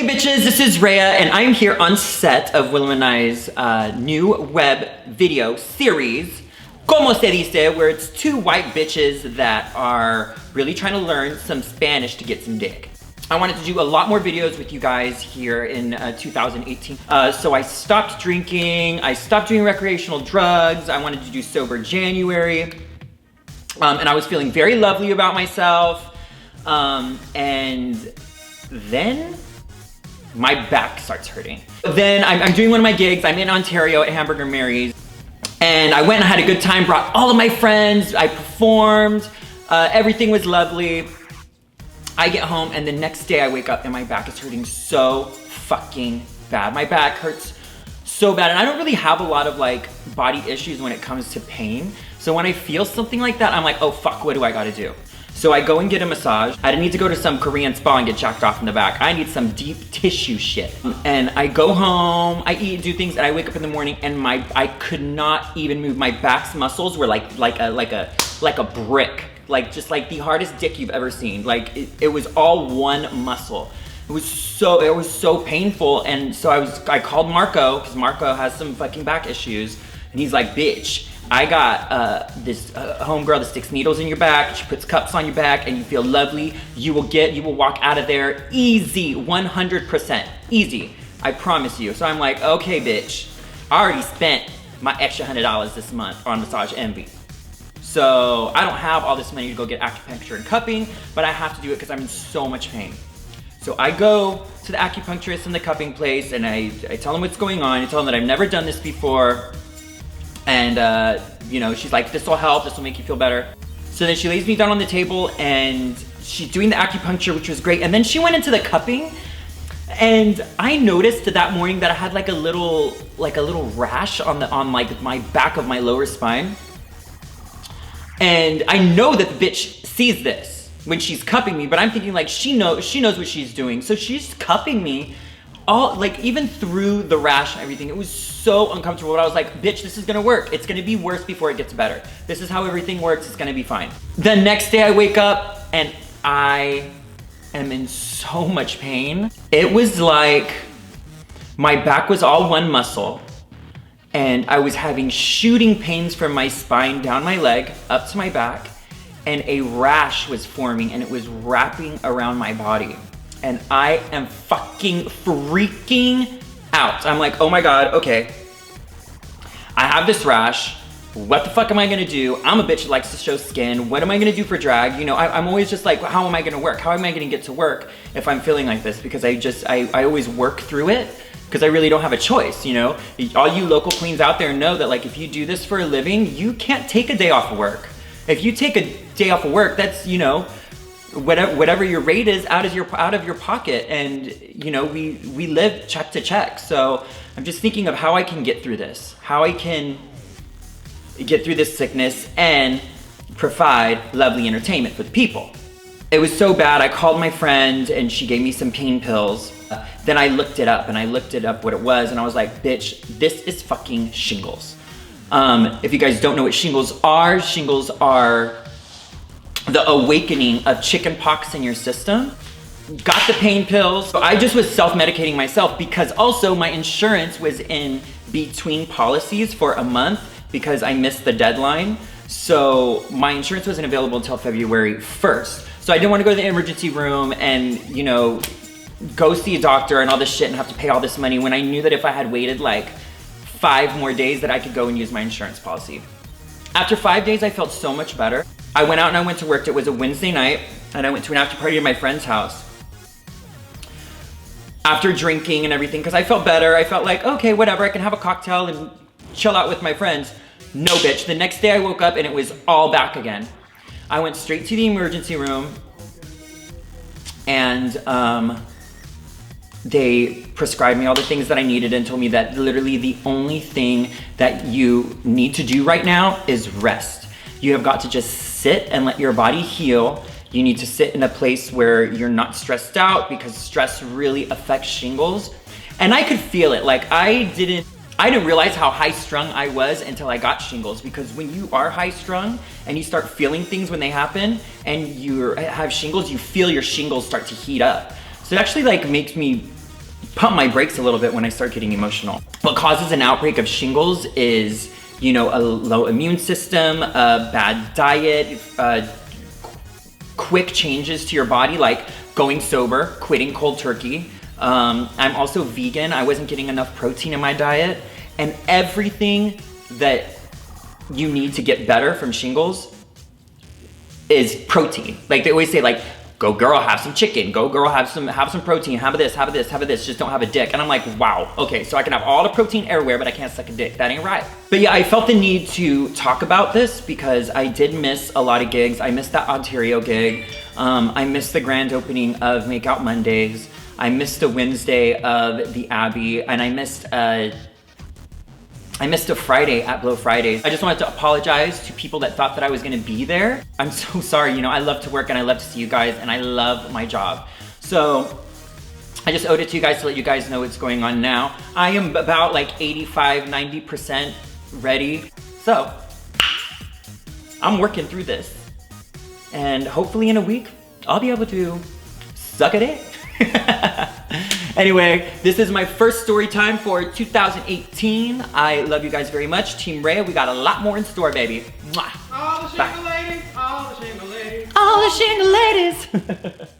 Hey bitches, this is Rhea and I'm here on set of Willem and I's new web video series, Como se dice, where it's two white bitches that are really trying to learn some Spanish to get some dick. I wanted to do a lot more videos with you guys here in 2018. So I stopped drinking, I stopped doing recreational drugs, I wanted to do sober January, and I was feeling very lovely about myself, and then my back starts hurting. Then I'm doing one of my gigs. I'm in Ontario at Hamburger Mary's, and I went and had a good time, brought all of my friends, I performed, everything was lovely. I get home and the next day I wake up and my back is hurting so fucking bad. My back hurts so bad, and I don't really have a lot of like body issues when it comes to pain. So when I feel something like that, I'm like, oh fuck, what do I gotta do? So I go and get a massage. I didn't need to go to some Korean spa and get jacked off in the back. I need some deep tissue shit. And I go home, I eat, do things, and I wake up in the morning and I could not even move. My back's muscles were like a brick. Like just like the hardest dick you've ever seen. Like it was all one muscle. It was so painful. And so I called Marco, because Marco has some fucking back issues. And he's like, bitch, I got this homegirl that sticks needles in your back, she puts cups on your back, and you feel lovely. You will walk out of there easy, 100%, easy, I promise you. So I'm like, okay bitch, I already spent my extra $100 this month on Massage Envy. So I don't have all this money to go get acupuncture and cupping, but I have to do it because I'm in so much pain. So I go to the acupuncturist in the cupping place and I tell him what's going on. I tell him that I've never done this before. And you know, she's like, this will help, this will make you feel better. So then she lays me down on the table and she's doing the acupuncture, which was great. And then she went into the cupping, and I noticed that morning that I had like a little rash on like my back of my lower spine. And I know that the bitch sees this when she's cupping me, but I'm thinking like she knows what she's doing. So she's cupping me all, like even through the rash and everything. It was so uncomfortable, but I was like, bitch, this is gonna work. It's gonna be worse before it gets better. This is how everything works, it's gonna be fine. The next day I wake up and I am in so much pain. It was like my back was all one muscle, and I was having shooting pains from my spine down my leg up to my back, and a rash was forming and it was wrapping around my body. And I am fucking freaking out. I'm like, oh my God, okay. I have this rash. What the fuck am I gonna do? I'm a bitch that likes to show skin. What am I gonna do for drag? You know, I'm always just like, how am I gonna work? How am I gonna get to work if I'm feeling like this? Because I always work through it, because I really don't have a choice, you know? All you local queens out there know that like if you do this for a living, you can't take a day off of work. If you take a day off of work, that's, you know, whatever your rate is out of your pocket. And you know, we live check to check. So I'm just thinking of how I can get through this, how I can get through this sickness and provide lovely entertainment for the people. It was so bad, I called my friend and she gave me some pain pills. Then I looked it up what it was, and I was like, bitch, this is fucking shingles. If you guys don't know what shingles are the awakening of chicken pox in your system. Got the pain pills. So I just was self-medicating myself, because also my insurance was in between policies for a month because I missed the deadline. So my insurance wasn't available until February 1st. So I didn't want to go to the emergency room and, you know, go see a doctor and all this shit and have to pay all this money, when I knew that if I had waited like 5 more days that I could go and use my insurance policy. After 5 days, I felt so much better. I went out and I went to work. It was a Wednesday night and I went to an after party at my friend's house. After drinking and everything, because I felt better. I felt like, okay, whatever, I can have a cocktail and chill out with my friends. No bitch, the next day I woke up and it was all back again. I went straight to the emergency room and they prescribed me all the things that I needed and told me that literally the only thing that you need to do right now is rest. You have got to just sit and let your body heal. You need to sit in a place where you're not stressed out, because stress really affects shingles. And I could feel it. Like I didn't realize how high strung I was until I got shingles, because when you are high strung and you start feeling things when they happen and you have shingles, you feel your shingles start to heat up. So it actually like makes me pump my brakes a little bit when I start getting emotional. What causes an outbreak of shingles is, you know, a low immune system, a bad diet, quick changes to your body, like going sober, quitting cold turkey. I'm also vegan. I wasn't getting enough protein in my diet, and everything that you need to get better from shingles is protein. Like they always say, like, go girl, have some chicken. Go girl, have some protein. Have this, have this, have this. Just don't have a dick. And I'm like, wow. Okay, so I can have all the protein everywhere, but I can't suck a dick. That ain't right. But yeah, I felt the need to talk about this because I did miss a lot of gigs. I missed that Ontario gig. I missed the grand opening of Make Out Mondays. I missed the Wednesday of the Abbey, and I missed a Friday at Blow Fridays. I just wanted to apologize to people that thought that I was gonna be there. I'm so sorry, you know, I love to work and I love to see you guys and I love my job. So I just owed it to you guys to let you guys know what's going on now. I am about like 85, 90% ready. So I'm working through this. And hopefully in a week, I'll be able to suck a dick. Anyway, this is my first story time for 2018. I love you guys very much. Team Rhea, we got a lot more in store, baby. Mwah. All the Shingle ladies, all the Shingle ladies. All the Shingle ladies.